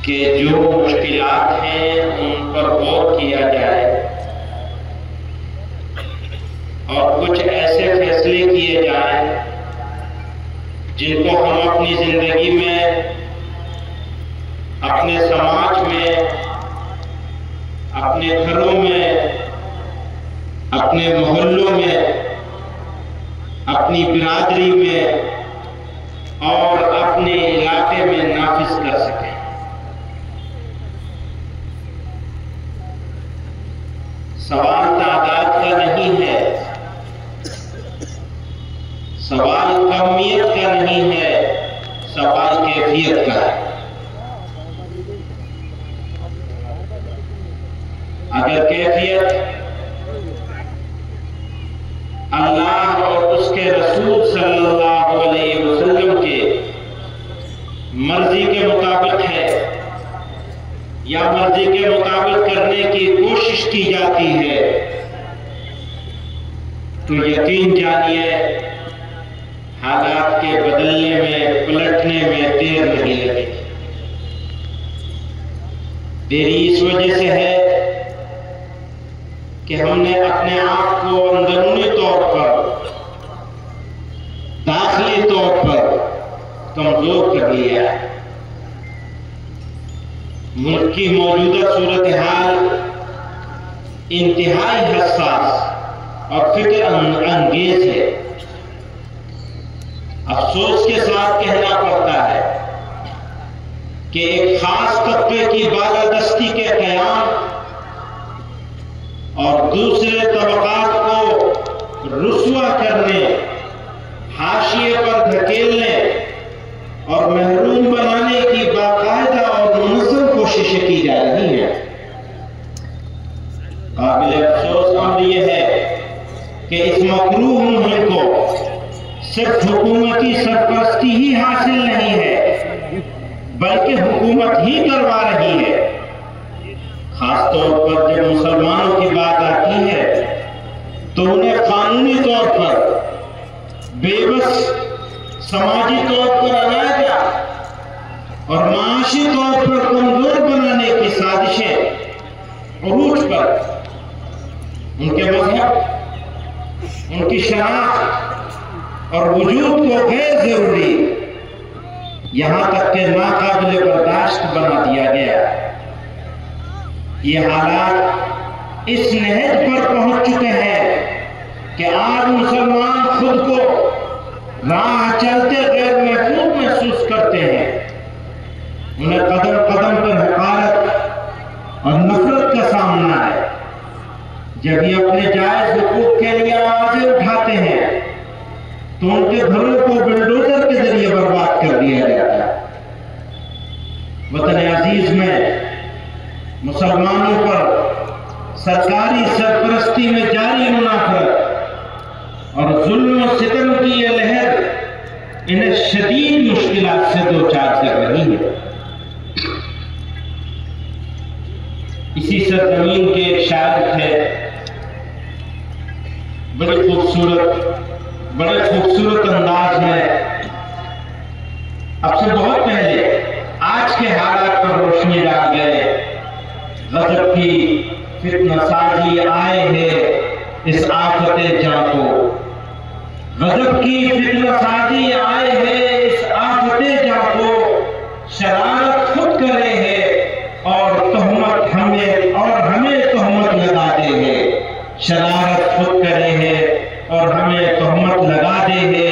کہ جو مشکلات ہیں ان پر غور کیا جائے اور کچھ ایسے فیصلے کیے جائیں جن کو ہم اپنی زندگی میں، اپنے سماج میں، اپنے گھروں میں، اپنے محلوں میں، اپنی برادری میں اور اپنے علاقے میں نافذ کر سکیں۔ سوال تعداد کا نہیں ہے، سوال کمیت کا نہیں ہے، سوال کیفیت کا ہے۔ اگر کیفیت اللہ اور اس کے رسول صلی اللہ علیہ وسلم کے مرضی کے مطابق ہے یا مرضی کے مطابق کرنے کی کوشش کی جاتی ہے تو یقین جانیے حالات کے بدلنے میں، پلٹنے میں دیر نہیں لگے گی۔ دیری اس وجہ سے ہے کہ ہم نے اپنے آپ کو اندرونی طور پر، داخلی طور پر کمزور کر لیا ہے۔ ملک کی موجودہ صورتحال انتہائی حساس اور فکر انگیز ہے۔ افسوس کے ساتھ کہنا پڑتا ہے کہ ایک خاص طبقے کی بالادستی کے قیام اور دوسرے طبقات کو رسوا کرنے، حاشیے پر دھکیلنے اور محروم بنانے کی باقاعدہ اور منظم کوششیں کی جا رہی ہیں۔ قابل افسوس امر یہ ہے کہ اس مکروہ مہم کو صرف حکومتی سرپرستی ہی حاصل نہیں ہے بلکہ حکومت ہی کروا رہی ہے۔ خاص طور پر جب مسلمانوں کی بات آتی ہے تو انہیں قانونی طور پر بے بس، سماجی طور پر علیحدہ اور معاشی طور پر کمزور بنانے کی سازشیں عروج پر، ان کے مذہب، ان کی شناخت اور وجود کو غیر ضروری، یہاں تک کہ ناقابل برداشت بنا دیا گیا۔ یہ حالات اس نہج پر پہنچ چکے ہیں کہ آج مسلمان خود کو راہ چلتے غیر محفوظ محسوس کرتے ہیں۔ انہیں قدم قدم پر حقارت اور نفرت کا سامنا ہے۔ جب یہ اپنے جائز حقوق کے لیے آوازیں اٹھاتے ہیں تو ان کے گھروں کو بلڈوزر کے ذریعے برباد کر دیا جاتا ہے۔ وطن عزیز میں مسلمانوں پر سرکاری سرپرستی میں جاری منافرت اور ظلم و ستم کی یہ لہر انہیں شدید مشکلات سے دوچار کر رہی ہے۔ اسی سرزمین کے ایک شاعر تھے، بڑے خوبصورت انداز میں اب سے بہت پہلے آج کے حالات پر روشنی ڈال گئے۔ غضب کی فتنہ سازی آئے ہے اس آفت جاں کو، غضب کی فتنہ سازی آئے ہے اس آفت جاں کو، شرارت خود کرے ہے اور تہمت ہمیں تہمت لگا دے ہے، شرارت خود کرے ہے اور ہمیں تہمت لگا دے ہے۔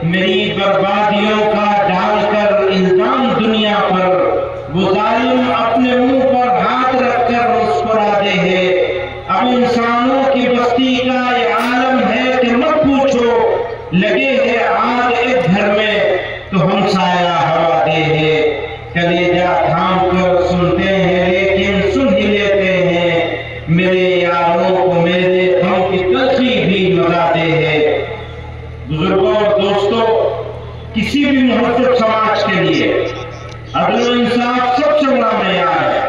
میری بربادیوں کا ڈال کر الزام دنیا پر، وہ ظالم اپنے منہ پر ہاتھ رکھ کر مسکرا دے ہے۔ اب انسانوں کی بستی کا یہ عالم ہے کہ مت پوچھو، لگے ہے آگ ایک گھر میں تو ہم سایہ ہوا دے ہے۔ کلیجہ تھام کر سنتے ہیں لیکن سن ہی لیتے ہیں، میرے یاروں کو میرے غم کی تلخی بھی مزا دے ہے۔ بزرگوں اور دوستوں، کسی بھی مہذب سماج کے لیے عدل و انصاف سب سے بڑا معیار ہے۔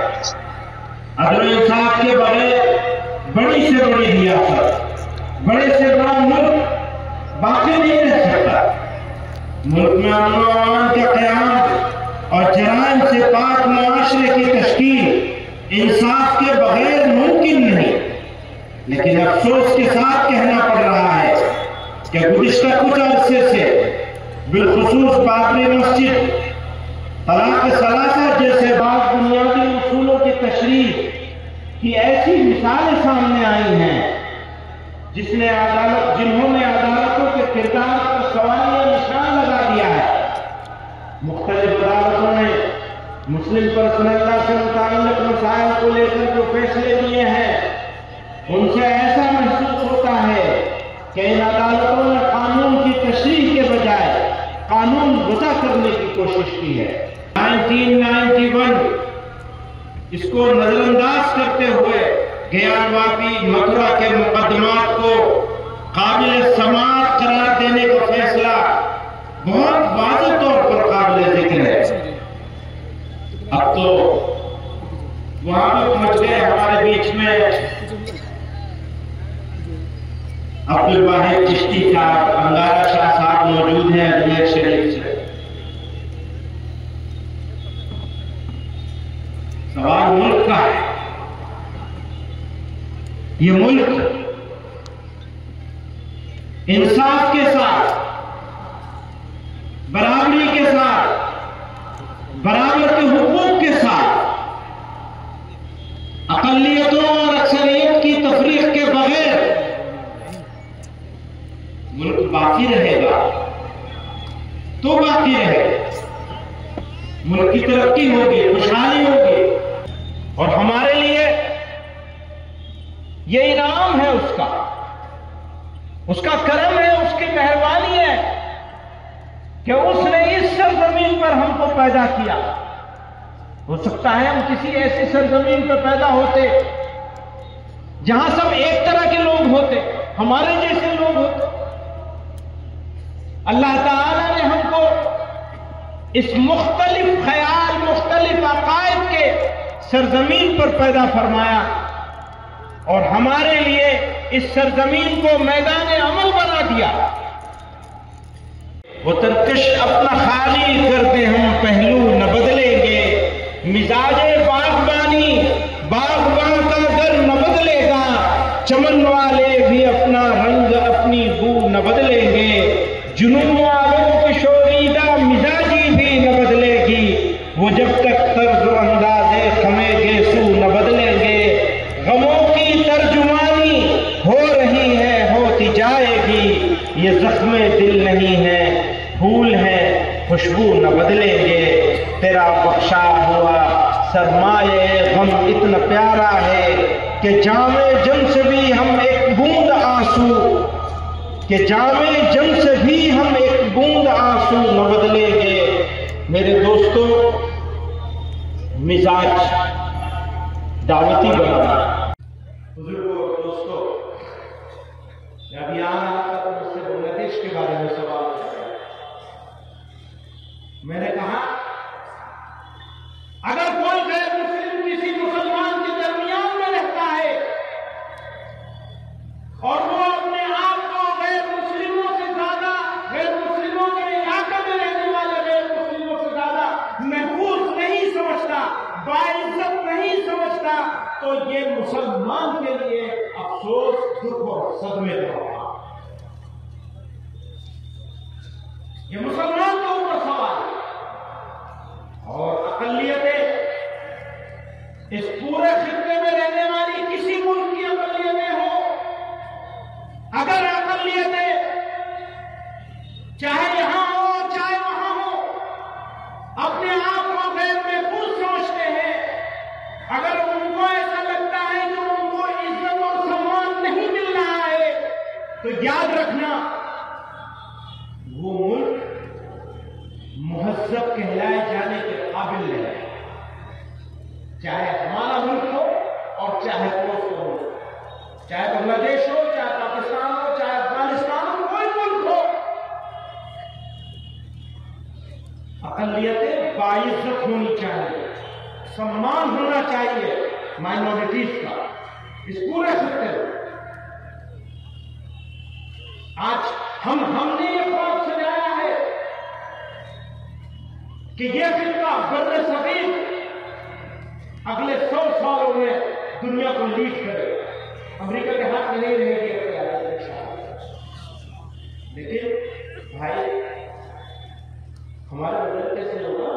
عدل و انصاف کے بغیر بڑی سے بڑی ریاست، بڑے سے بڑا ملک باقی نہیں رہ سکتا۔ ملک میں امن و امان کا قیام اور جرائم سے پاک معاشرے کی تشکیل انصاف کے بغیر ممکن نہیں، لیکن افسوس کے ساتھ کہنا پڑ رہا ہے کہ گزشتہ کچھ عرصے سے بالخصوص بابری مسجد، طلاق ثلاثہ جیسے بعض بنیادی اصولوں کی تشریح کی ایسی مثالیں سامنے آئی ہیں جنہوں نے عدالتوں کے کردار پر سوالیہ نشان لگا دیا ہے۔ مختلف عدالتوں نے مسلم پرسنل لا سے متعلق مسائل کو لے کر جو فیصلے دیے ہیں، ان سے ایسا محسوس ہوتا ہے کہ ان عدالتوں نے قانون کی تشریح کے بجائے قانون وضع کرنے کی کوشش کی ہے۔ 1991 اس کو نظر انداز کرتے ہوئے گیان واپی متھرا کے مقدمات کو قابل سماعت قرار دینے کا فیصلہ بہت واضح طور پر قابل ذکر ہے۔ اب تو وہاں پہ پہنچ گئے ہمارے بیچ میں عبدالواحد چشتی صاحب، انگارہ شاہ صاحب موجود ہیں اجمیر شریف سے۔ سوال ملک کا ہے۔ یہ ملک انصاف کے ساتھ، برابری کے ساتھ، برابر کے حقوق کے ساتھ، اقلیتوں اور اکثریت کی تفریق کے بغیر ملک باقی رہے گا تو باقی رہے گا، ملک کی ترقی ہوگی، خوشحالی ہوگی، اور ہمارے لیے یہ انعام ہے اس کا کرم ہے، اس کی مہربانی ہے کہ اس نے اس سرزمین پر ہم کو پیدا کیا۔ ہو سکتا ہے ہم کسی ایسی سرزمین پر پیدا ہوتے جہاں سب ایک طرح کے لوگ ہوتے، ہمارے جیسے لوگ ہوتے۔ اللہ تعالیٰ نے ہم کو اس مختلف خیال، مختلف عقائد کے سرزمین پر پیدا فرمایا، اور ہمارے لیے اس سرزمین کو میدان عمل بنا دیا۔ وہ ترکش اپنا خالی کرتے ہم پہلو نہ بدلیں گے، مزاج باغبانی باغبان کا در نہ بدلے گا، چمن والے بھی اپنا رنگ اپنی بو نہ بدلیں گے، جنون والوں کی شوریدہ مزاجی بھی نہ بدلے گی، وہ جب تک طرز و انداز خمے گیسو نہ بدلیں گے، غموں کی ترجمانی ہو رہی ہے، ہوتی جائے گی، یہ زخم دل نہیں ہے، پھول ہے، خوشبو نہ بدلیں گے، تیرا بخشا ہوا سرمایہ غم اتنا پیارا ہے کہ جام جم سے بھی ہم ایک بوند آنسو، کہ جام جم سے بھی ہم ایک بوند آنسو نہ بدلیں گے۔ میرے دوستو، مزاج دعوتی بنانا۔ بزرگوں اور دوستو، جب یہاں آتا تو مجھ سے بنگلہ دیش کے بارے میں سوال کرا، میں نے کہا اگر کوئی غیر مسلم کسی مسلمان کے درمیان میں رہتا ہے اور وہ اپنے آپ کو غیر مسلموں سے زیادہ، غیر مسلموں کے علاقے میں رہنے والے غیر مسلموں سے زیادہ محفوظ نہیں سمجھتا، باعزت نہیں سمجھتا، تو یہ مسلمان کے لیے افسوس، دکھ اور صدمے کا ہوگا۔ یہ مسلمان کے اوپر سوال ہے، اور اقلیتیں اس پورے خطے میں رہنے والی کسی ملک کی اقلیتیں ہوں، اگر اقلیتیں چاہے یہاں ہو چاہے وہاں ہو اپنے آپ کو غیر محفوظ سمجھتے ہیں، اگر ان کو ایسا لگتا ہے کہ ان کو عزت اور سمان نہیں مل رہا ہے، تو یاد رکھنا وہ ملک مہذب کہلائے جانے کے قابل ہے، چاہے ہمارا ملک ہو اور چاہے دوسرا ہو، چاہے بنگلہ دیش ہو، چاہے پاکستان ہو، چاہے افغانستان ہو، کوئی ملک ہو، اقلیتیں باعزت ہونی چاہیے، سمان ہونا چاہیے مائنورٹیز کا اس پورے خطے میں۔ آج ہم نے یہ خواب سجایا ہے کہ یہ فرقہ برِ صغیر اگلے 100 سالوں میں دنیا کو لیڈ کرے. امریکہ کے ہاتھ میں نہیں رہے گی. لیکن بھائی ہمارا بدل کیسے ہوگا؟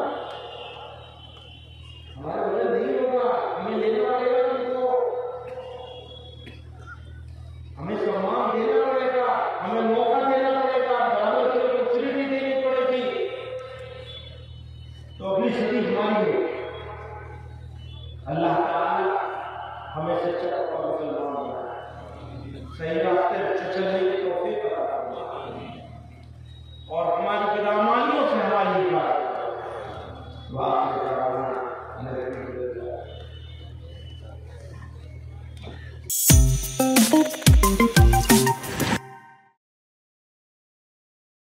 ہمارا بدل نہیں ہوگا. ہمیں لینا پڑے گا ان کو، ہمیں سامان دینا پڑے گا، ہمیں موقع دینا پڑے گا، برابر کی اپرچونٹی دینی پڑے گی. تو اگلی صدی ہماری ہے. اللہ تعالی ہمیں سچا مسلمان بنائے. صحیح